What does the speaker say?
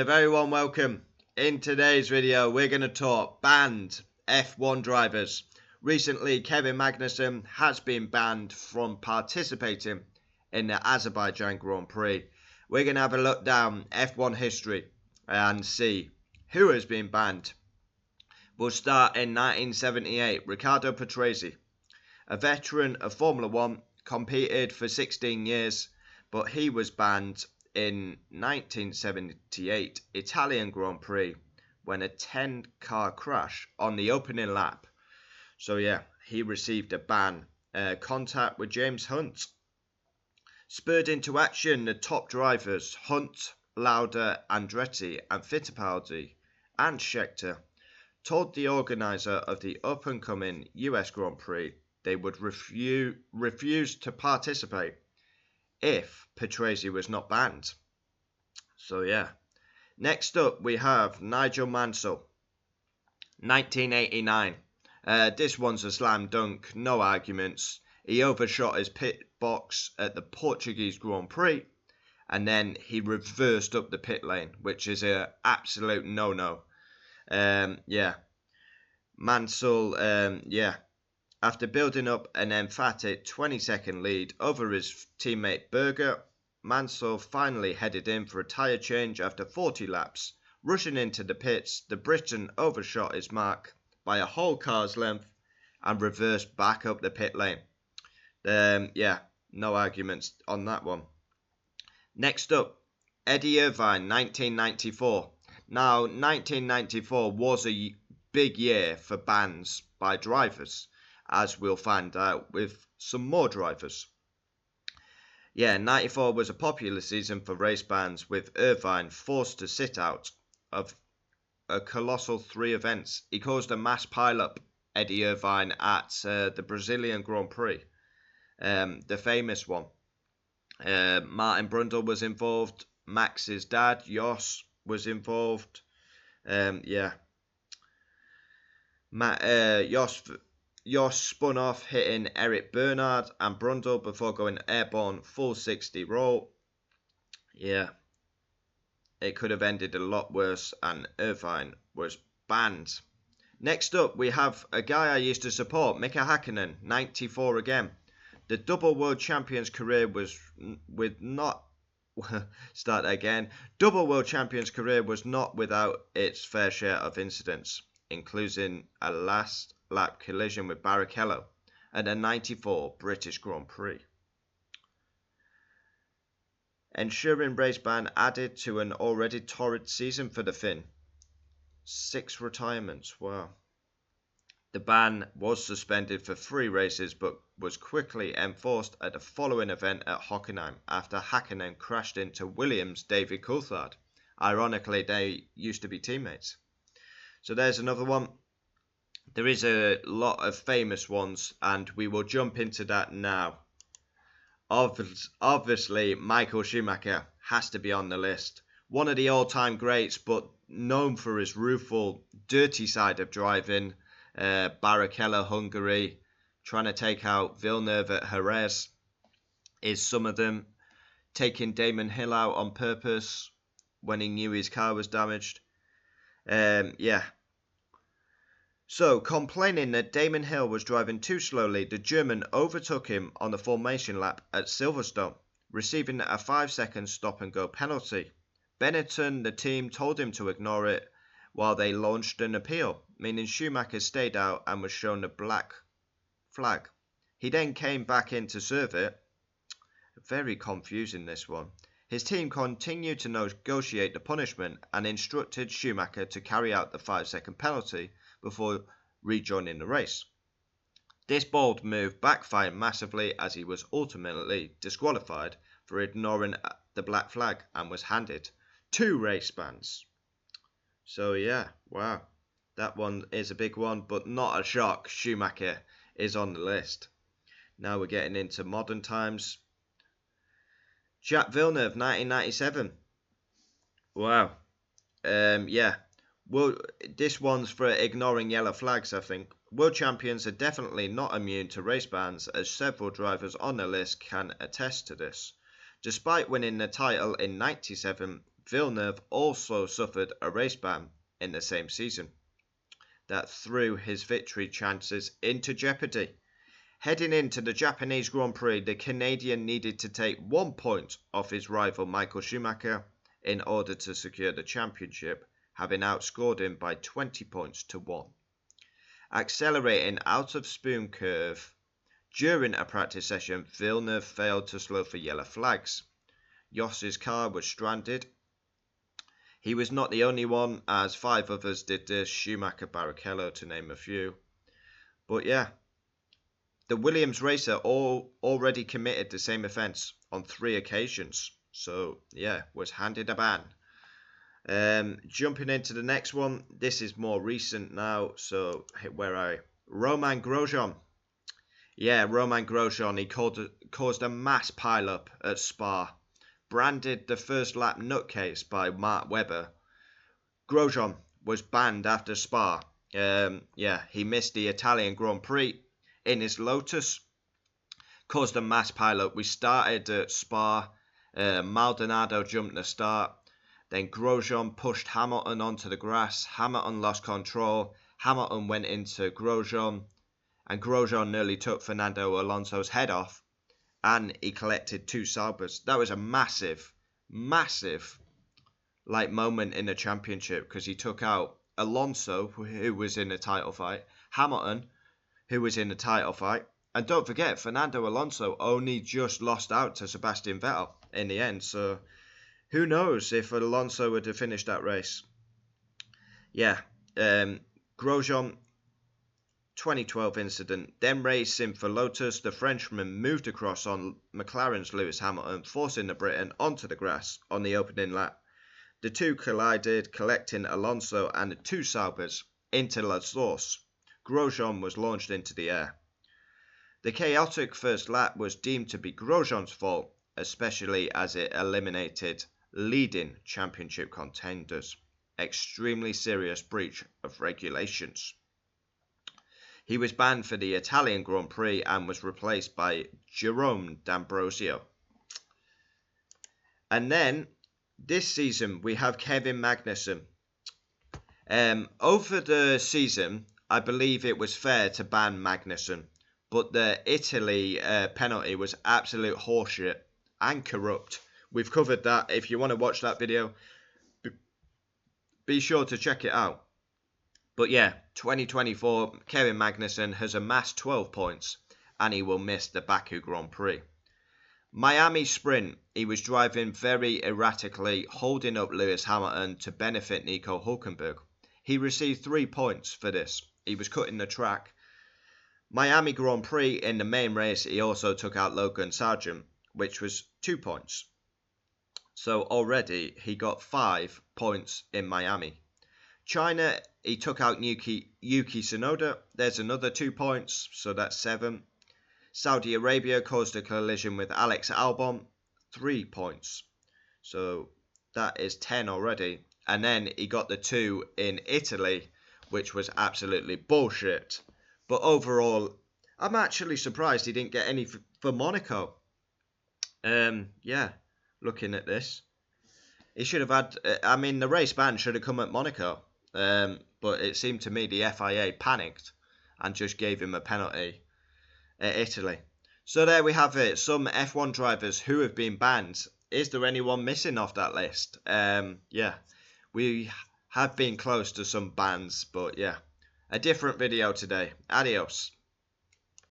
very warm welcome. In today's video, we're going to talk banned F1 drivers. Recently, Kevin Magnussen has been banned from participating in the Azerbaijan Grand Prix. We're going to have a look down F1 history and see who has been banned. We'll start in 1978. Riccardo Patrese, a veteran of Formula 1, competed for 16 years, but he was banned in 1978 Italian Grand Prix when a 10-car crash on the opening lap. So yeah, he received a ban. Contact with James Hunt spurred into action the top drivers Hunt, Lauda, Andretti and Fittipaldi and Scheckter told the organizer of the up-and-coming US Grand Prix they would refuse to participate if Patrese was not banned. So yeah. Next up we have Nigel Mansell, 1989. This one's a slam dunk, no arguments. He overshot his pit box at the Portuguese Grand Prix and then he reversed up the pit lane, which is an absolute no-no. Mansell, after building up an emphatic 20-second lead over his teammate Berger, Mansell finally headed in for a tyre change after 40 laps. Rushing into the pits, the Briton overshot his mark by a whole car's length and reversed back up the pit lane. No arguments on that one. Next up, Eddie Irvine, 1994. Now, 1994 was a big year for bans by drivers, as we'll find out with some more drivers. 94 was a popular season for race bans, with Irvine forced to sit out of a colossal 3 events. He caused a mass pile-up, Eddie Irvine, at the Brazilian Grand Prix, the famous one. Martin Brundle was involved, Max's dad, Jos, was involved. Jos spun off, hitting Eric Bernard and Brundle before going airborne full 60 roll. Yeah, it could have ended a lot worse and Irvine was banned. Next up, we have a guy I used to support, Mika Hakkinen, 94 again. The double world champion's career was Double world champion's career was not without its fair share of incidents, including a last lap collision with Barrichello at a 94 British Grand Prix. Ensuring race ban added to an already torrid season for the Finn. 6 retirements, wow. The ban was suspended for 3 races but was quickly enforced at the following event at Hockenheim after Hakkinen crashed into Williams' David Coulthard. Ironically, they used to be teammates. So there's another one. There is a lot of famous ones and we will jump into that now. Obviously, Michael Schumacher has to be on the list. One of the all-time greats, but known for his rueful, dirty side of driving. Barrichello, Hungary, trying to take out Villeneuve at Jerez is some of them. Taking Damon Hill out on purpose when he knew his car was damaged. So, complaining that Damon Hill was driving too slowly, the German overtook him on the formation lap at Silverstone, receiving a 5-second stop-and-go penalty. Benetton, the team, told him to ignore it while they launched an appeal, meaning Schumacher stayed out and was shown a black flag. He then came back in to serve it. Very confusing, this one. His team continued to negotiate the punishment and instructed Schumacher to carry out the 5-second penalty before rejoining the race. This bold move backfired massively as he was ultimately disqualified for ignoring the black flag and was handed 2 race bans. So yeah, wow, that one is a big one, but not a shock. Schumacher is on the list. Now we're getting into modern times. Jacques Villeneuve, 1997. Wow. Well, this one's for ignoring yellow flags, I think. World champions are definitely not immune to race bans, as several drivers on the list can attest to this. Despite winning the title in 97, Villeneuve also suffered a race ban in the same season that threw his victory chances into jeopardy. Heading into the Japanese Grand Prix, the Canadian needed to take 1 point off his rival Michael Schumacher in order to secure the championship, having outscored him by 20 points to 1. Accelerating out of Spoon Curve during a practice session, Villeneuve failed to slow for yellow flags. Yoss's car was stranded. He was not the only one, as 5 others did this, Schumacher, Barrichello to name a few. But yeah, the Williams racer already committed the same offence on 3 occasions. So yeah, was handed a ban. Jumping into the next one, this is more recent now. So Romain Grosjean. Yeah, Romain Grosjean, he caused a mass pile-up at Spa. Branded the first lap nutcase by Mark Webber. Grosjean was banned after Spa. He missed the Italian Grand Prix in his Lotus. Caused a mass pile-up. We started at Spa. Maldonado jumped the start. Then Grosjean pushed Hamilton onto the grass. Hamilton lost control. Hamilton went into Grosjean. And Grosjean nearly took Fernando Alonso's head off. And he collected 2 Saubers. That was a massive moment in the championship, because he took out Alonso, who was in a title fight, Hamilton, who was in a title fight, and don't forget, Fernando Alonso only just lost out to Sebastian Vettel in the end. So who knows if Alonso would have finished that race. Yeah, Grosjean. 2012 incident. Then racing for Lotus, the Frenchman moved across on McLaren's Lewis Hamilton, forcing the Briton onto the grass on the opening lap. The two collided, collecting Alonso and the 2 Saubers into La Source. Grosjean was launched into the air. The chaotic first lap was deemed to be Grosjean's fault, especially as it eliminated leading championship contenders. Extremely serious breach of regulations. He was banned for the Italian Grand Prix and was replaced by Jerome D'Ambrosio. And then, this season, we have Kevin Magnussen. Over the season, I believe it was fair to ban Magnussen, but the Italy penalty was absolute horseshit and corrupt. We've covered that. If you want to watch that video, be sure to check it out. But yeah, 2024, Kevin Magnussen has amassed 12 points and he will miss the Baku Grand Prix. Miami Sprint, he was driving very erratically, holding up Lewis Hamilton to benefit Nico Hülkenberg. He received 3 points for this. He was cutting the track. Miami Grand Prix, in the main race, he also took out Logan Sargent, which was 2 points. So already he got 5 points in Miami. China, he took out Yuki Tsunoda. There's another 2 points, so that's 7. Saudi Arabia caused a collision with Alex Albon, 3 points. So that is 10 already. And then he got the 2 in Italy, which was absolutely bullshit. But overall, I'm actually surprised he didn't get any for Monaco. Looking at this. He should have had, the race ban should have come at Monaco. But it seemed to me the FIA panicked and just gave him a penalty at Italy. So there we have it. Some F1 drivers who have been banned. Is there anyone missing off that list? We have been close to some bans, but yeah. A different video today. Adios.